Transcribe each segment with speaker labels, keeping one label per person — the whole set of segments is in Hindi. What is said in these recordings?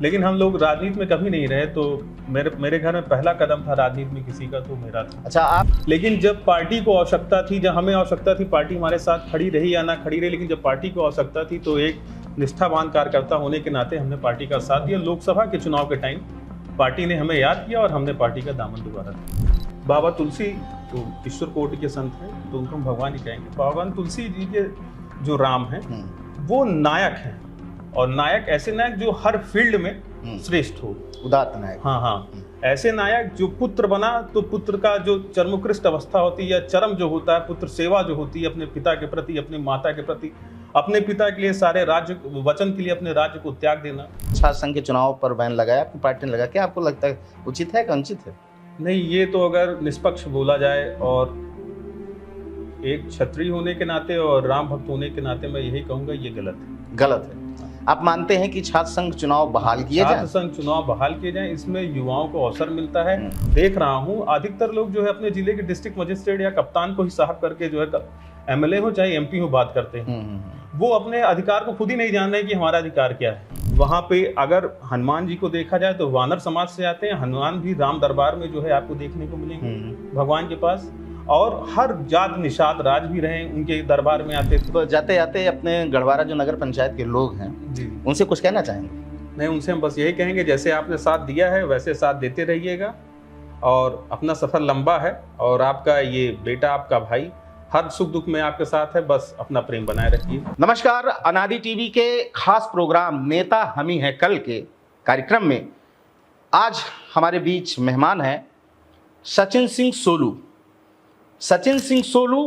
Speaker 1: लेकिन हम लोग राजनीति में कभी नहीं रहे, तो मेरे घर में पहला कदम था राजनीति में किसी का, तो मेरा था।
Speaker 2: अच्छा, आप
Speaker 1: लेकिन जब पार्टी को आवश्यकता थी, जब हमें आवश्यकता थी, पार्टी हमारे साथ खड़ी रही या ना खड़ी रही, लेकिन जब पार्टी को आवश्यकता थी तो एक निष्ठावान कार्यकर्ता होने के नाते हमने पार्टी का साथ दिया। लोकसभा के चुनाव के टाइम पार्टी ने हमें याद किया और हमने पार्टी का दामन दोबारा दिया। बाबा तुलसी तो ईश्वर कोटि के संत हैं, तो उनको हम भगवान ही कहेंगे। भगवान तुलसी जी के जो राम हैं वो नायक हैं, और नायक ऐसे नायक जो हर फील्ड में श्रेष्ठ हो,
Speaker 2: उदात्त नायक।
Speaker 1: हाँ, ऐसे नायक जो पुत्र बना तो पुत्र का जो चरमोत्कृष्ट अवस्था होती है या चरम जो होता है, पुत्र सेवा जो होती है अपने पिता के प्रति, अपनी माता के प्रति, अपने पिता के लिए सारे राज्य वचन के लिए अपने राज्य को त्याग देना।
Speaker 2: छात्र संघ के चुनाव पर बैन लगाया, आपकी पार्टी ने लगा, क्या आपको लगता है उचित है कि अनुचित है?
Speaker 1: नहीं, ये तो अगर निष्पक्ष बोला जाए और एक क्षत्रिय होने के नाते और राम भक्त होने के नाते मैं यही कहूंगा, ये गलत है।
Speaker 2: गलत है। आप मानते हैं कि छात्र संघ चुनाव बहाल किए जाएं?
Speaker 1: छात्र संघ चुनाव बहाल किए जाएं, इसमें युवाओं को अवसर मिलता है। देख रहा हूँ अधिकतर लोग जो है अपने जिले के डिस्ट्रिक्ट मजिस्ट्रेट या कप्तान को ही साहब करके जो है एमएलए हो चाहे एमपी हो बात करते हैं। वो अपने अधिकार को खुद ही नहीं जान रहे कि हमारा अधिकार क्या है। वहाँ पे अगर हनुमान जी को देखा जाए तो वानर समाज से आते हैं, हनुमान भी राम दरबार में जो है आपको देखने को मिलेंगे भगवान के पास, और हर जात निषाद राज भी रहे उनके दरबार में आते थे।
Speaker 2: तो जाते जाते अपने गढ़वारा जो नगर पंचायत के लोग हैं उनसे कुछ कहना चाहेंगे?
Speaker 1: नहीं, उनसे हम बस यही कहेंगे जैसे आपने साथ दिया है वैसे साथ देते रहिएगा, और अपना सफर लंबा है और आपका ये बेटा, आपका भाई हर सुख दुख में आपके साथ है, बस अपना प्रेम बनाए रखिए।
Speaker 2: नमस्कार, अनादि टीवी के खास प्रोग्राम नेता हम ही हैं कल के कार्यक्रम में आज हमारे बीच मेहमान हैं सचिन सिंह सोलू। सचिन सिंह सोलू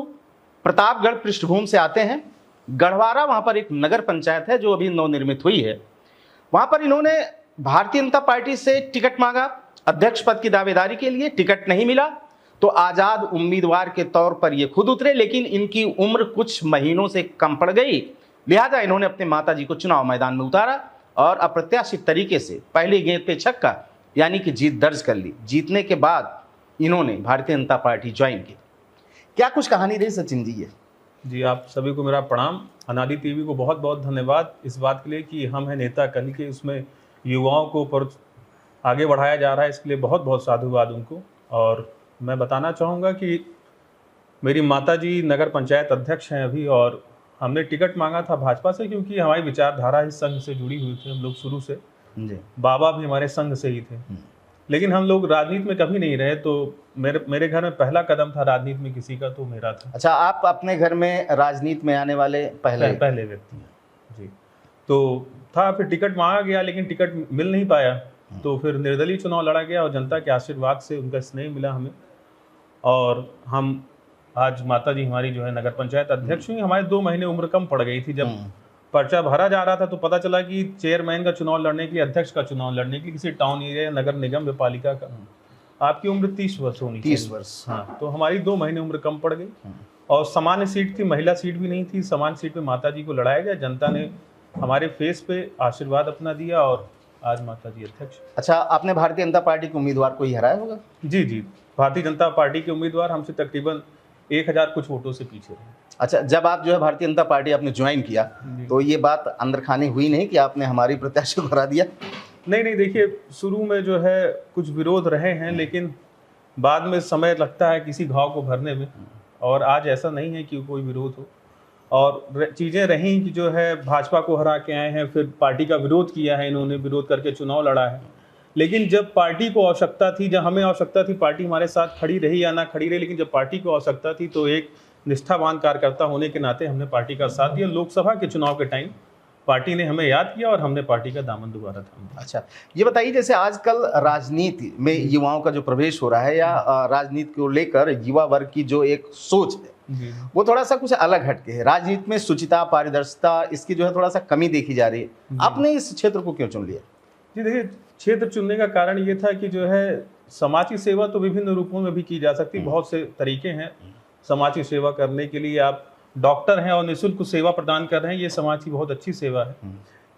Speaker 2: प्रतापगढ़ पृष्ठभूमि से आते हैं। गढ़वारा वहाँ पर एक नगर पंचायत है जो अभी नवनिर्मित हुई है, वहाँ पर इन्होंने भारतीय जनता पार्टी से टिकट मांगा अध्यक्ष पद की दावेदारी के लिए। टिकट नहीं मिला तो आज़ाद उम्मीदवार के तौर पर ये खुद उतरे, लेकिन इनकी उम्र कुछ महीनों से कम पड़ गई, लिहाजा इन्होंने अपने माताजी को चुनाव मैदान में उतारा और अप्रत्याशित तरीके से पहली गेंद पे छक्का यानी कि जीत दर्ज कर ली। जीतने के बाद इन्होंने भारतीय जनता पार्टी ज्वाइन की। क्या कुछ कहानी रही सचिन जी ये?
Speaker 1: जी, आप सभी को मेरा प्रणाम। अनादि टीवी को बहुत बहुत धन्यवाद इस बात के लिए कि हम हैं नेता कल के, उसमें युवाओं को पर आगे बढ़ाया जा रहा है, इसके लिए बहुत बहुत साधुवाद उनको। और मैं बताना चाहूँगा कि मेरी माताजी नगर पंचायत अध्यक्ष हैं अभी, और हमने टिकट मांगा था भाजपा से क्योंकि हमारी विचारधारा इस संघ से जुड़ी हुई थी, हम लोग शुरू से
Speaker 2: जी।
Speaker 1: बाबा भी हमारे संघ से ही थे। लेकिन हम लोग राजनीति में कभी नहीं रहे, तो मेरे घर में पहला कदम था राजनीति में किसी का, तो मेरा था।
Speaker 2: अच्छा, आप अपने घर में राजनीति में आने वाले पहले
Speaker 1: व्यक्ति जी। तो था, फिर टिकट मांगा गया लेकिन टिकट मिल नहीं पाया, तो फिर निर्दलीय चुनाव लड़ा गया और जनता के आशीर्वाद से उनका स्नेह मिला हमें, और हम आज माताजी हमारी जो है नगर पंचायत अध्यक्ष हुई। हमारे 2 महीने उम्र कम पड़ गई थी। जब पर्चा भरा जा रहा था तो पता चला कि चेयरमैन का चुनाव लड़ने के लिए, अध्यक्ष का चुनाव लड़ने के लिए किसी टाउन एरिया नगर निगम या पालिका का आपकी उम्र 30 वर्ष होनी चाहिए।
Speaker 2: 30 वर्ष।
Speaker 1: हाँ, तो हमारी 2 महीने उम्र कम पड़ गई, और सामान्य सीट थी, महिला सीट भी नहीं थी। सामान्य सीट पे माताजी को लड़ाया गया, जनता ने हमारे फेस पे आशीर्वाद अपना दिया और आज माताजी अध्यक्ष।
Speaker 2: अच्छा, आपने भारतीय जनता पार्टी के उम्मीदवार को ही हराया होगा?
Speaker 1: जी, भारतीय जनता पार्टी के उम्मीदवार हमसे तकरीबन 1000 कुछ वोटों से पीछे रहे।
Speaker 2: अच्छा, जब आप जो है भारतीय जनता पार्टी आपने ज्वाइन किया तो ये बात अंदर खानी हुई नहीं कि आपने हमारी प्रत्याशी को हरा दिया? नहीं,
Speaker 1: देखिए, शुरू में जो है कुछ विरोध रहे हैं, लेकिन बाद में समय लगता है किसी घाव को भरने में, और आज ऐसा नहीं है कि कोई विरोध हो। और चीज़ें रहीं कि जो है भाजपा को हरा के आए हैं, फिर पार्टी का विरोध किया है, इन्होंने विरोध करके चुनाव लड़ा है। लेकिन जब पार्टी को आवश्यकता थी, जब हमें आवश्यकता थी, पार्टी हमारे साथ खड़ी रही या ना खड़ी रही, लेकिन जब पार्टी को आवश्यकता थी तो एक निष्ठावान कार्यकर्ता होने के नाते हमने पार्टी का साथ दिया। लोकसभा के चुनाव के टाइम पार्टी ने हमें याद किया और हमने पार्टी का दामन दोबारा थामा।
Speaker 2: अच्छा, ये बताइए, जैसे आजकल राजनीति में युवाओं का जो प्रवेश हो रहा है या राजनीति को लेकर युवा वर्ग की जो एक सोच है वो थोड़ा सा कुछ अलग हटके है। राजनीति में शुचिता, पारदर्शिता, इसकी जो है थोड़ा सा कमी देखी जा रही है। आपने इस क्षेत्र को क्यों चुन लिया?
Speaker 1: जी, देखिए, क्षेत्र चुनने का कारण ये था कि जो है समाज की सेवा तो विभिन्न रूपों में भी की जा सकती है। बहुत से तरीके हैं समाज की सेवा करने के लिए। आप डॉक्टर हैं और निःशुल्क सेवा प्रदान कर रहे हैं, ये समाज की बहुत अच्छी सेवा है।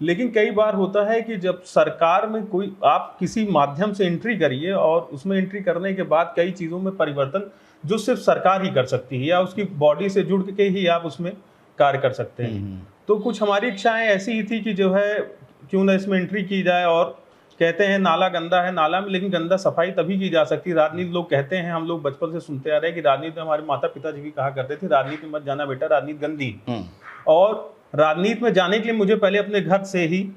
Speaker 1: लेकिन कई बार होता है कि जब सरकार में कोई आप किसी माध्यम से एंट्री करिए और उसमें एंट्री करने के बाद कई चीज़ों में परिवर्तन जो सिर्फ सरकार ही कर सकती है या उसकी बॉडी से जुड़ के ही आप उसमें कार्य कर सकते हैं। तो कुछ हमारी इच्छाएं ऐसी ही थी कि जो है क्यों ना इसमें एंट्री की जाए और कहते हैं नाला गंदा है, नाला में लेकिन गंदा सफाई तभी की जा सकती है। राजनीति लोग कहते हैं, हम लोग बचपन से सुनते आ रहे हैं कि राजनीति में हमारे माता पिताजी भी कहा करते थे राजनीति में मत जाना बेटा, राजनीति गंदी। और राजनीति में जाने के लिए मुझे पहले अपने घर से ही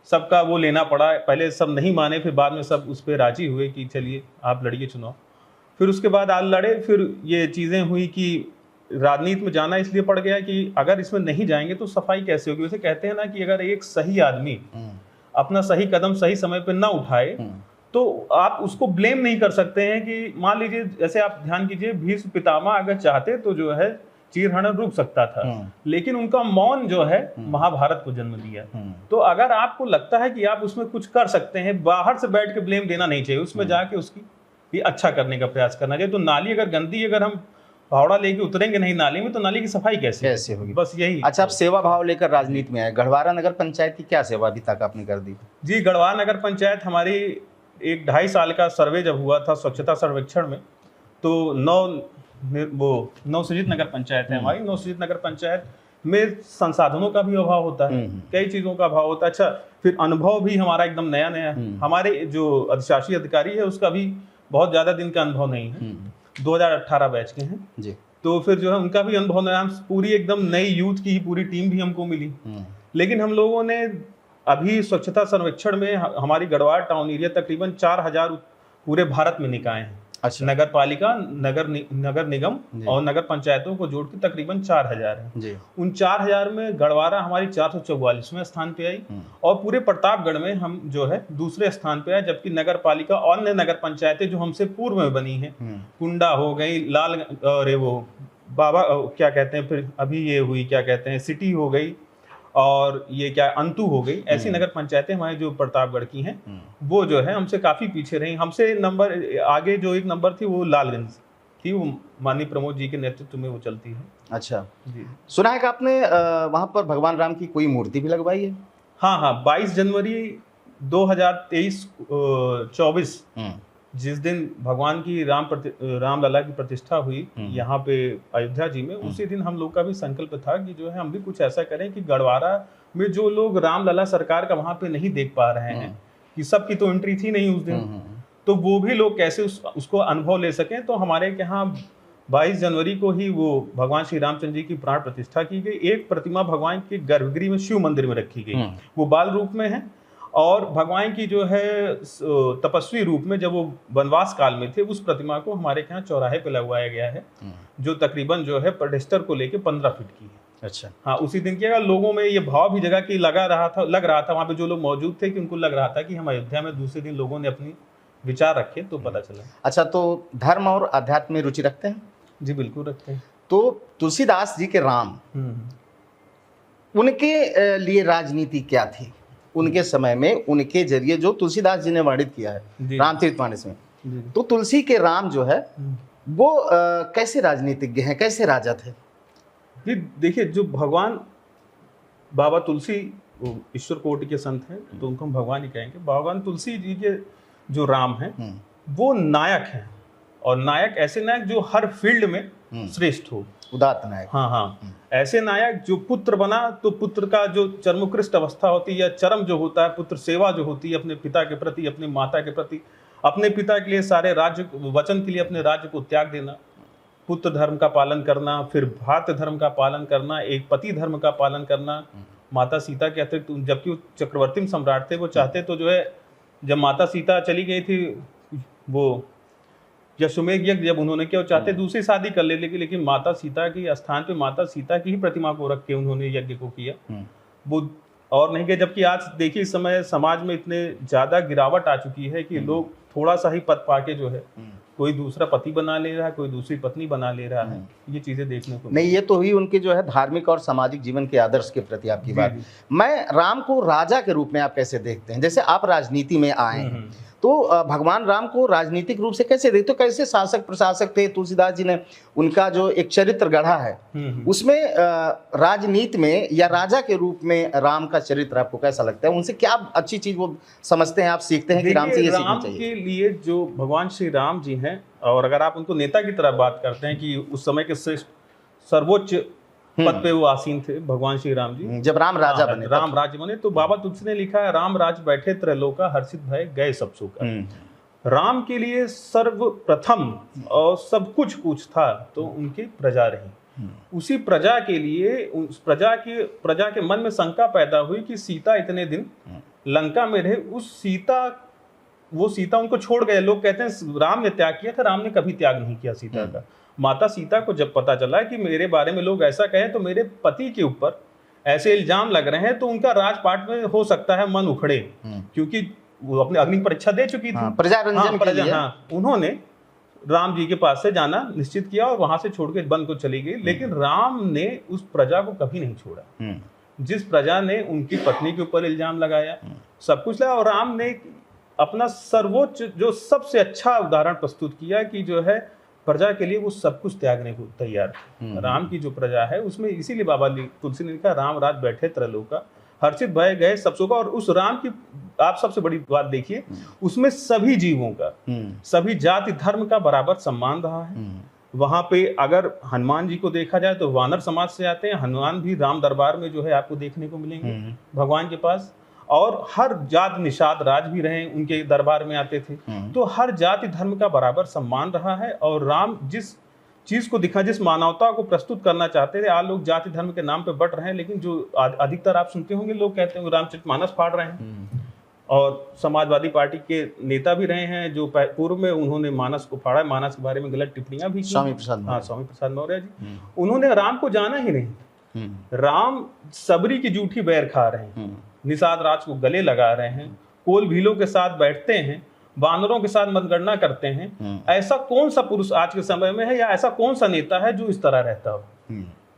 Speaker 1: सबका वो लेना पड़ा। पहले सब नहीं माने, फिर बाद में सब उस पर राजी हुए कि चलिए आप लड़िए चुनाव। फिर उसके बाद आज लड़े, फिर ये चीज़ें हुई कि राजनीति में जाना इसलिए पड़ गया कि अगर इसमें नहीं जाएंगे तो सफाई कैसे होगी। वैसे कहते हैं ना कि अगर एक सही आदमी अपना सही कदम सही समय पर ना उठाए तो आप उसको ब्लेम नहीं कर सकते हैं कि मान लीजिए जैसे आप ध्यान कीजिए भीष्म पितामह अगर चाहते तो जो है चीरहरण रुक सकता था, लेकिन उनका मौन जो है महाभारत को जन्म दिया। तो अगर आपको लगता है कि आप उसमें कुछ कर सकते हैं, बाहर से बैठ के ब्लेम देना नहीं चाहिए, उसमें जाके उसकी ये अच्छा करने का प्रयास करना चाहिए। तो नाली अगर गंदी, अगर हम फावड़ा लेके उतरेंगे नहीं नाली में तो नाली की सफाई कैसे होगी? बस यही।
Speaker 2: अच्छा, आप सेवा भाव लेकर राजनीति में आए, गढ़वारा नगर पंचायत की क्या सेवा अभी तक आपने कर दी?
Speaker 1: जी, गढ़वारा नगर पंचायत हमारी एक 2.5 साल का सर्वे जब हुआ था स्वच्छता सर्वेक्षण में, तो नवसृजित नगर पंचायत है हमारी। नवसृजित नगर पंचायत में संसाधनों का भी अभाव होता है, कई चीजों का अभाव होता है। अच्छा, फिर अनुभव भी हमारा एकदम नया है। हमारे जो अधिशासी अधिकारी है उसका भी बहुत ज्यादा दिन का अनुभव नहीं है, 2018 बैच के हैं जी। तो फिर जो है उनका भी अनुभव नया, पूरी एकदम नई यूथ की पूरी टीम भी हमको मिली। लेकिन हम लोगों ने अभी स्वच्छता सर्वेक्षण में हमारी गढ़वाल टाउन एरिया तकरीबन 4000 पूरे भारत में निकाय हैं। अच्छा। नगर पालिका, नगर निगम और नगर पंचायतों को जोड़ के तकरीबन 4000 है जी। उन 4000 में गढ़वारा हमारी 444वें स्थान पे आई और पूरे प्रतापगढ़ में हम जो है दूसरे स्थान पे आए, जबकि नगर पालिका और अन्य नगर पंचायतें जो हमसे पूर्व में बनी है, कुंडा हो गई, लाल अरे वो बाबा क्या कहते हैं, फिर अभी ये हुई क्या कहते हैं सिटी हो गई, और ये क्या अंतु हो गई, ऐसी नगर पंचायतें हमारे जो प्रतापगढ़ की हैं वो जो है हमसे काफी पीछे रही। हमसे नंबर आगे जो एक नंबर थी वो लालगंज थी, वो माननीय प्रमोद जी के नेतृत्व में वो चलती है।
Speaker 2: अच्छा जी। सुना है कि आपने वहां पर भगवान राम की कोई मूर्ति भी लगवाई है?
Speaker 1: हाँ, 22 जनवरी 2023-24 जिस दिन भगवान की रामलला की प्रतिष्ठा हुई यहाँ पे अयोध्या जी में, उसी दिन हम लोग का भी संकल्प था कि जो है हम भी कुछ ऐसा करें कि गढ़वारा में जो लोग रामलला सरकार का वहां पे नहीं देख पा रहे हैं, कि सबकी तो एंट्री थी नहीं उस दिन, तो वो भी लोग कैसे उसको अनुभव ले सकें। तो हमारे यहाँ 22 जनवरी को ही वो भगवान श्री रामचंद्र जी की प्राण प्रतिष्ठा की गई। एक प्रतिमा भगवान के गर्भगृह में शिव मंदिर में रखी गई, वो बाल रूप में है, और भगवान की जो है तपस्वी रूप में जब वो वनवास काल में थे, उस प्रतिमा को हमारे यहाँ चौराहे पे लगवाया गया है, जो तकरीबन जो है पेडेस्टर को लेके 15 फीट की है। अच्छा हाँ, उसी दिन किया। लोगों में ये भाव भी जगह की लग रहा था वहाँ पे जो लोग मौजूद थे कि उनको लग रहा था कि हम अयोध्या में दूसरे दिन लोगों ने अपनी विचार रखे, तो पता चला।
Speaker 2: अच्छा, तो धर्म और अध्यात्म में रुचि रखते हैं?
Speaker 1: जी बिल्कुल रखते हैं।
Speaker 2: तो तुलसीदास जी के राम, उनके लिए राजनीति क्या थी उनके समय में? उनके जरिए जो तुलसीदास जी ने वर्णित किया है रामचरितमानस में, तो तुलसी के राम जो है वो कैसे राजनीतिज्ञ हैं, कैसे राजा थे?
Speaker 1: जी देखिए, जो भगवान बाबा तुलसी ईश्वर कोटि के संत हैं, तो उनको हम भगवान ही कहेंगे। भगवान तुलसी जी के जो राम हैं वो नायक हैं, और नायक ऐसे नायक जो हर फील्ड में श्रेष्ठ हो,
Speaker 2: उदात्त नायक।
Speaker 1: हाँ, ऐसे नायक जो पुत्र बना तो पुत्र का जो चरमोत्कृष्ट अवस्था होती है या चरम जो होता है, पुत्र सेवा जो होती है अपने पिता के प्रति, अपने माता के प्रति, अपने पिता के लिए सारे राज्य वचन के लिए अपने राज्य को त्याग देना, पुत्र धर्म का पालन करना, फिर भ्रातृ धर्म का पालन करना, एक पति धर्म का पालन करना, माता सीता के अतिरिक्त, जबकि वो चक्रवर्ती सम्राट थे, वो चाहते तो जो है जब माता सीता चली गई थी, वो यशोमेघ यज्ञ जब उन्होंने किया, वो चाहते दूसरी शादी कर ले, लेकिन माता सीता की स्थान पे माता सीता की ही प्रतिमा को रख के उन्होंने यज्ञ को किया, वो और नहीं किया। जबकि आज देखिए इस समय समाज में इतने ज्यादा गिरावट आ चुकी है कि लोग थोड़ा सा ही पद पाके जो है कोई दूसरा पति बना ले रहा है, कोई दूसरी पत्नी बना ले रहा है, ये चीजें देखने को
Speaker 2: नहीं। ये तो हुई उनके जो है धार्मिक और सामाजिक जीवन के आदर्श के प्रति आपकी बात। मैं राम को राजा के रूप में आप कैसे देखते हैं? जैसे आप राजनीति में आए हैं, तो भगवान राम को राजनीतिक रूप से कैसे देखते हो? कैसे शासक प्रशासक थे? तुलसीदास जी ने उनका जो एक चरित्र गढ़ा है, उसमें राजनीति में या राजा के रूप में राम का चरित्र आपको कैसा लगता है? उनसे क्या अच्छी चीज वो समझते हैं, आप सीखते हैं कि राम से ये सीखना चाहिए?
Speaker 1: के लिए जो भगवान श्री राम जी हैं, और अगर आप उनको नेता की तरह बात करते हैं कि उस समय के श्रेष्ठ सर्वोच्च पद पे वो आसीन थे भगवान श्री राम जी,
Speaker 2: जब राम राजा
Speaker 1: हाँ,
Speaker 2: बने
Speaker 1: राम राज्य बने, तो बाबा तुलसी ने लिखा है, राम राज बैठे त्रैलोका, हर्षित भय गए सब सोका। राम के लिए सर्वप्रथम और सब कुछ था तो उनकी प्रजा रही। उसी प्रजा के लिए, उस प्रजा के मन में शंका पैदा हुई कि सीता इतने दिन लंका में रहे, वो सीता उनको छोड़ गए। लोग कहते हैं राम ने त्याग किया था, राम ने कभी त्याग नहीं किया सीता का। माता सीता को जब पता चला कि मेरे बारे में लोग ऐसा कहें तो मेरे पति के ऊपर ऐसे इल्जाम लग रहे हैं, तो उनका राजपाट में हो सकता है मन उखड़े, क्योंकि वो अपने अग्नि परीक्षा दे चुकी थी,
Speaker 2: प्रजारंजन के लिए।
Speaker 1: उन्होंने राम जी के पास से जाना निश्चित किया और वहां से छोड़ के वन को चली गई। लेकिन राम ने उस प्रजा को कभी नहीं छोड़ा, जिस प्रजा ने उनकी पत्नी के ऊपर इल्जाम लगाया, सब कुछ लगाया, और राम ने अपना सर्वोच्च जो सबसे अच्छा उदाहरण प्रस्तुत किया कि जो है प्रजा के लिए वो सब कुछ त्यागने को तैयार थे। राम की जो प्रजा है उसमें, इसीलिए बाबा तुलसी ने लिखा, राम राज बैठे त्रैलोका, हर्षित भय गए सब सोका। और उस राम की आप सबसे बड़ी बात देखिए, उसमें सभी जीवों का, सभी जाति धर्म का बराबर सम्मान रहा है। वहां पे अगर हनुमान जी को देखा जाए तो वानर समाज से आते हैं, हनुमान भी राम दरबार में जो है आपको देखने को मिलेंगे भगवान के पास। और हर जात निषाद राज भी रहे, उनके दरबार में आते थे। तो हर जाति धर्म का बराबर सम्मान रहा है। और राम जिस चीज को दिखा, जिस मानवता को प्रस्तुत करना चाहते थे, आज लोग जाति धर्म के नाम पे बट रहे हैं। लेकिन जो अधिकतर आप सुनते होंगे, लोग कहते हैं रामचरितमानस फाड़ रहे हैं। और समाजवादी पार्टी के नेता भी रहे हैं जो पूर्व में उन्होंने मानस को फाड़ा, मानस के बारे में गलत टिप्पणियां भी की। स्वामी प्रसाद मौर्य जी, उन्होंने राम को जाना ही नहीं। राम सबरी की जूठी बैर खा रहे हैं, निषाद राज को गले लगा रहे हैं, कोल भीलों के साथ बैठते हैं, बानरों के साथ मतगणना करते हैं। ऐसा कौन सा पुरुष आज के समय में है, या ऐसा कौन सा नेता है जो इस तरह रहता हो?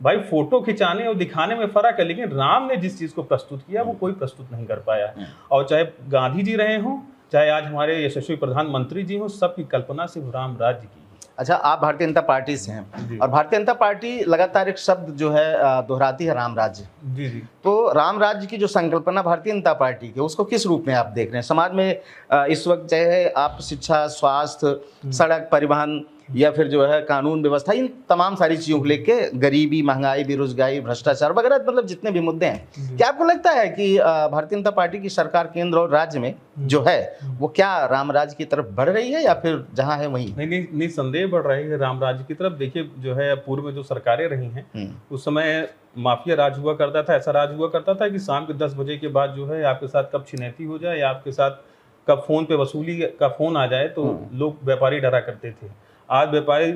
Speaker 1: भाई फोटो खिंचाने और दिखाने में फर्क है, लेकिन राम ने जिस चीज को प्रस्तुत किया वो कोई प्रस्तुत नहीं कर पाया। और चाहे गांधी जी रहे हों, चाहे आज हमारे यशस्वी प्रधानमंत्री जी हों, सबकी कल्पना सिर्फ राम राज्य की।
Speaker 2: अच्छा, आप भारतीय जनता पार्टी से हैं और भारतीय जनता पार्टी लगातार एक शब्द जो है दोहराती है, राम राज्य।
Speaker 1: जी जी।
Speaker 2: तो राम राज्य की जो संकल्पना भारतीय जनता पार्टी की, उसको किस रूप में आप देख रहे हैं? समाज में इस वक्त चाहे आप शिक्षा, स्वास्थ्य, सड़क, परिवहन या फिर जो है कानून व्यवस्था, इन तमाम सारी चीज़ों को लेके, गरीबी, महंगाई, बेरोजगारी, भ्रष्टाचार वगैरह, मतलब जितने भी मुद्दे हैं, क्या आपको लगता है कि भारतीय जनता पार्टी की सरकार केंद्र और राज्य में जो है वो क्या राम राज्य की तरफ बढ़ रही है, या फिर जहां है वहीं?
Speaker 1: नहीं, निसंदेह बढ़ रही है राम राज्य की तरफ। देखिए, जो है पूर्व में जो सरकारें रही हैं उस समय माफिया राज हुआ करता था। ऐसा राज हुआ करता था कि शाम के 10 बजे के बाद जो है आपके साथ कब छिनैती हो जाए, या आपके साथ कब फोन पे वसूली का फोन आ जाए, तो लोग, व्यापारी डरा करते थे। आज व्यापारी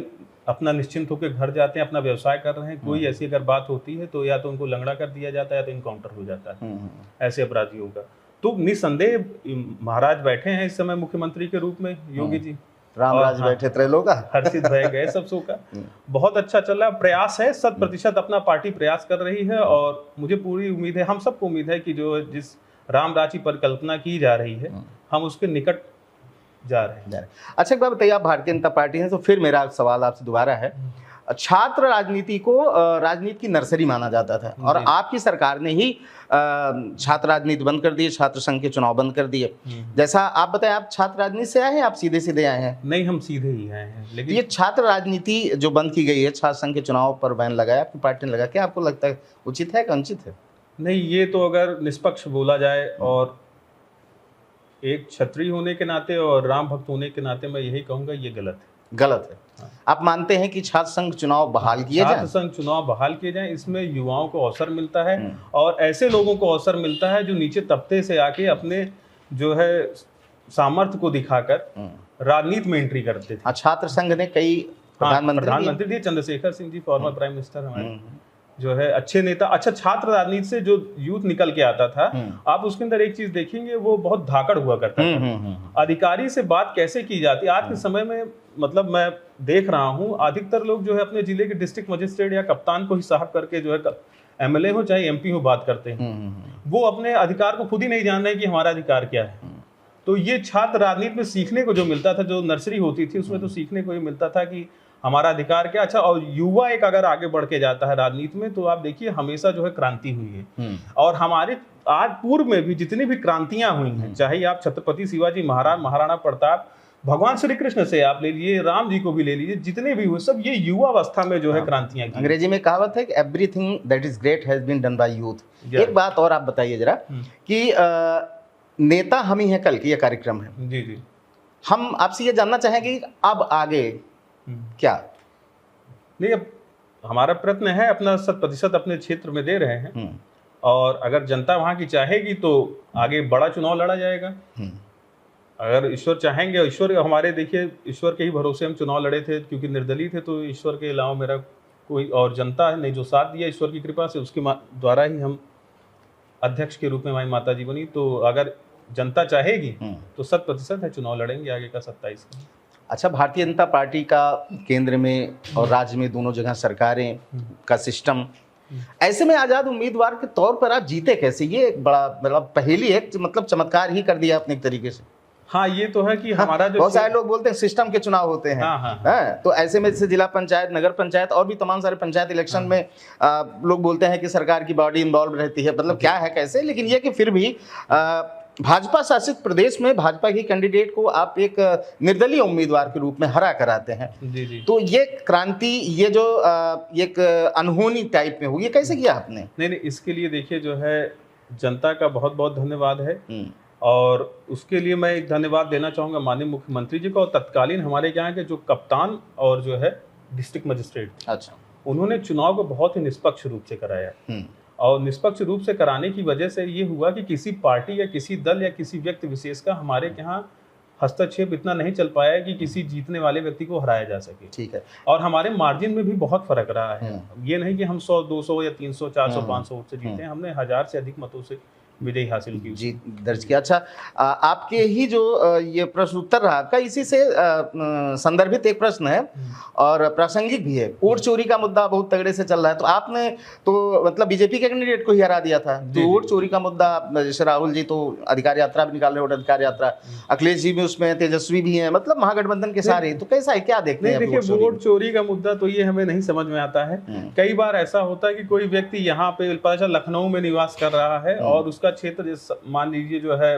Speaker 1: अपना निश्चिंत होकर घर जाते हैं, अपना व्यवसाय कर रहे हैं। कोई ऐसी अगर बात होती है तो या तो उनको लंगड़ा कर दिया जाता है, या तो इनकाउंटर हो जाता है ऐसे अपराधियों का। तो निसंदेह महाराज बैठे हैं इस समय मुख्यमंत्री के रूप में, योगी जी।
Speaker 2: राम राज बैठे त्रैलोका,
Speaker 1: हर्षित भय गए सब सोका। बहुत अच्छा चल रहा है, प्रयास है, 100% अपना पार्टी प्रयास कर रही है। और मुझे पूरी उम्मीद है, हम सबको उम्मीद है कि जो जिस राम राज्य की परिकल्पना की जा रही है, हम उसके निकट जा रहे हैं।
Speaker 2: अच्छा, एक बात बताइए, आप भारतीय जनता पार्टी हैं, तो फिर मेरा सवाल आपसे दोबारा है, छात्र राजनीति को राजनीति की नर्सरी माना जाता था, और आपकी सरकार ने ही छात्र राजनीति बंद कर दी, छात्र संघ के चुनाव बंद कर दिए। जैसा आप बताएं, आप छात्र राजनीति से आए हैं, आप सीधे सीधे आए हैं?
Speaker 1: नहीं, हम सीधे ही आए हैं। लेकिन
Speaker 2: ये छात्र राजनीति जो बंद की गई है, छात्र संघ के चुनाव पर बैन लगाया, आपकी पार्टी ने लगा, क्या आपको लगता है उचित है कि अनुचित है?
Speaker 1: नहीं, ये तो अगर निष्पक्ष बोला जाए, और एक क्षत्रिय होने के नाते और राम भक्त होने के नाते मैं यही कहूंगा, ये गलत
Speaker 2: है। आप मानते हैं कि छात्र संघ चुनाव बहाल किए जाएं?
Speaker 1: छात्र संघ चुनाव बहाल किए जाएं, इसमें युवाओं को अवसर मिलता है, और ऐसे लोगों को अवसर मिलता है जो नीचे तबके से आके अपने जो है सामर्थ्य को दिखाकर राजनीति में एंट्री करते थे।
Speaker 2: छात्र संघ ने कई
Speaker 1: प्रधानमंत्री दिए, Chandrashekhar Singh ji, former prime minister हमारे, जो है अच्छे नेता। अच्छा, छात्र राजनीति से जो यूथ निकल के आता था, आप उसके अंदर एक चीज देखेंगे, वो बहुत धाकड़ हुआ करता था। अधिकारी से बात कैसे की जाती, आज के समय में मतलब मैं देख रहा हूं, अधिकतर लोग जो है अपने जिले के डिस्ट्रिक्ट मजिस्ट्रेट या कप्तान को ही साहब करके जो है, एमएलए हो चाहे एमपी हो, बात करते हैं। वो अपने अधिकार को खुद ही नहीं जान रहे कि हमारा अधिकार क्या है। तो ये छात्र राजनीति में सीखने को जो मिलता था, जो नर्सरी होती थी, उसमें तो सीखने को ही मिलता था कि हमारा अधिकार क्या। अच्छा, और युवा एक अगर आगे बढ़ के जाता है राजनीति में, तो आप देखिए हमेशा जो है क्रांति हुई है। और हमारे आज पूर्व में भी जितनी भी क्रांतियां हुई हैं, चाहे आप छत्रपति शिवाजी महाराज, महाराणा प्रताप, भगवान श्री कृष्ण से आप ले लीजिए, राम जी को भी ले लीजिए, जितने भी हुए सब ये युवा अवस्था में जो है क्रांतियां की।
Speaker 2: अंग्रेजी में कहावत है कि everything that is great has been done by youth. एक बात और आप बताइए जरा कि नेता हम ही हैं कल की ये कार्यक्रम है,
Speaker 1: जी जी,
Speaker 2: हम आपसे ये जानना चाहेंगे कि अब आगे क्या?
Speaker 1: नहीं, अब हमारा प्रयत्न है, अपना 100% अपने क्षेत्र में दे रहे हैं, और अगर जनता वहाँ की चाहेगी तो आगे बड़ा चुनाव लड़ा जाएगा। अगर ईश्वर चाहेंगे, ईश्वर हमारे, देखिए ईश्वर के ही भरोसे हम चुनाव लड़े थे, क्योंकि निर्दलीय थे, तो ईश्वर के अलावा मेरा कोई और जनता ने जो साथ दिया ईश्वर की कृपा से, उसके द्वारा ही हम अध्यक्ष के रूप में हमारी माता जी बनी। तो अगर जनता चाहेगी तो 100% है, चुनाव लड़ेंगे आगे का 27 का।
Speaker 2: अच्छा, भारतीय जनता पार्टी का केंद्र में और राज्य में दोनों जगह सरकारें का सिस्टम, ऐसे में आजाद उम्मीदवार के तौर पर आप जीते कैसे? ये एक बड़ा मतलब पहेली है, मतलब चमत्कार ही कर दिया अपने एक तरीके से।
Speaker 1: हाँ, ये तो है कि हमारा जो
Speaker 2: बहुत सारे लोग बोलते हैं सिस्टम के चुनाव होते हैं। हाँ। तो ऐसे में जैसे जिला पंचायत, नगर पंचायत और भी तमाम सारे पंचायत इलेक्शन में लोग बोलते हैं कि सरकार की बॉडी इन्वॉल्व रहती है, मतलब क्या है कैसे, लेकिन ये कि फिर भी भाजपा शासित प्रदेश में भाजपा की कैंडिडेट को आप एक निर्दलीय उम्मीदवार के रूप में हरा कराते हैं।
Speaker 1: जी जी।
Speaker 2: तो ये क्रांति, ये जो एक अनहोनी टाइप में हुई, ये कैसे किया आपने?
Speaker 1: नहीं, इसके लिए देखिए जो है जनता का बहुत बहुत धन्यवाद है, और उसके लिए मैं एक धन्यवाद देना चाहूँगा माननीय मुख्यमंत्री जी को, और तत्कालीन हमारे यहाँ के जो कप्तान और जो है डिस्ट्रिक्ट मजिस्ट्रेट,
Speaker 2: अच्छा,
Speaker 1: उन्होंने चुनाव को बहुत ही निष्पक्ष रूप से कराया। और निष्पक्ष रूप से कराने की वजह से ये हुआ कि किसी पार्टी या किसी दल या किसी व्यक्ति विशेष का हमारे यहाँ हस्तक्षेप इतना नहीं चल पाया कि किसी जीतने वाले व्यक्ति को हराया जा सके।
Speaker 2: ठीक है।
Speaker 1: और हमारे मार्जिन में भी बहुत फर्क रहा है। ये नहीं कि हम 100, 200 या 300, 400, 500 वोट से जीते हैं, हमने 1000 से अधिक मतों से विजयी हासिल की,
Speaker 2: जी दर्ज किया। अच्छा, आपके ही जो ये प्रश्न उत्तर रहा आपका, इसी से संदर्भित एक प्रश्न है और प्रासंगिक भी है। वोट चोरी का मुद्दा बहुत तगड़े से चल रहा है, तो आपने तो मतलब बीजेपी के कैंडिडेट को ही हरा दिया था। तो वोट चोरी का मुद्दा, जैसे राहुल जी तो अधिकार यात्रा भी निकाल रहे, वोट अधिकार यात्रा, अखिलेश जी भी उसमें, तेजस्वी भी हैं, मतलब महागठबंधन के सारे, तो कैसा है, क्या देखते हैं?
Speaker 1: देखिए, वोट चोरी का मुद्दा तो ये हमें नहीं समझ में आता है। कई बार ऐसा होता है कि कोई व्यक्ति यहाँ पे पता चला लखनऊ में निवास कर रहा है और उसका क्षेत्र मान लीजिए जो है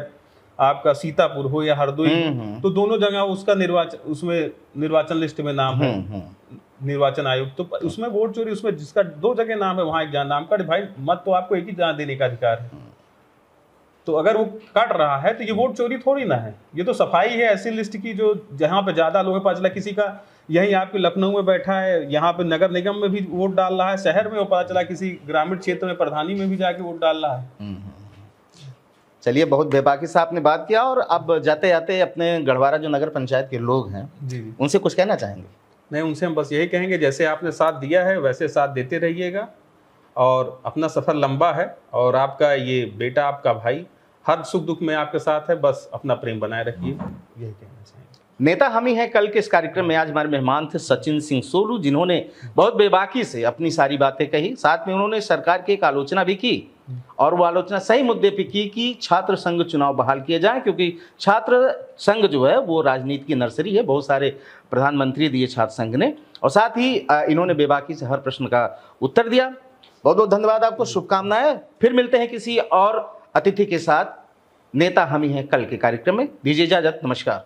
Speaker 1: आपका सीतापुर हो या हरदोई, तो दोनों जगह उसका निर्वाचन लिस्ट में नाम है, निर्वाचन आयोग, तो उसमें वोट चोरी, उसमें जिसका 2 जगह नाम है वहां एक जगह नाम का, भाई मत तो आपको एक ही जगह देने का अधिकार है। तो अगर वो काट रहा है तो ये वोट चोरी थोड़ी ना है, ये तो सफाई है ऐसी लिस्ट की जो जहां पे ज्यादा लोग, पता चला किसी का यही आपके लखनऊ में बैठा है, यहाँ पे नगर निगम में भी वोट डाल रहा है, शहर में, पता चला किसी ग्रामीण क्षेत्र में प्रधानी में भी जाके वोट डाल रहा है।
Speaker 2: चलिए, बहुत बेबाकी से आपने बात किया, और अब जाते जाते अपने गढ़वारा जो नगर पंचायत के लोग हैं, जी, उनसे कुछ कहना चाहेंगे?
Speaker 1: नहीं, उनसे हम बस यही कहेंगे, जैसे आपने साथ दिया है वैसे साथ देते रहिएगा, और अपना सफर लंबा है, और आपका ये बेटा, आपका भाई हर सुख दुख में आपके साथ है, बस अपना प्रेम बनाए रखिए, यही कहना चाहेंगे।
Speaker 2: नेता हम ही हैं कल के इस कार्यक्रम में आज हमारे मेहमान थे सचिन सिंह सोलू, जिन्होंने बहुत बेबाकी से अपनी सारी बातें कही, साथ में उन्होंने सरकार की एक आलोचना भी की, और वो आलोचना सही मुद्दे पे की कि छात्र संघ चुनाव बहाल किए जाएं, क्योंकि छात्र संघ जो है वो राजनीति की नर्सरी है, बहुत सारे प्रधानमंत्री दिए छात्र संघ ने, और साथ ही इन्होंने बेबाकी से हर प्रश्न का उत्तर दिया। बहुत बहुत धन्यवाद आपको, शुभकामनाएं। फिर मिलते हैं किसी और अतिथि के साथ नेता हम ही हैं कल के कार्यक्रम में। दीजिए इजाजत, नमस्कार।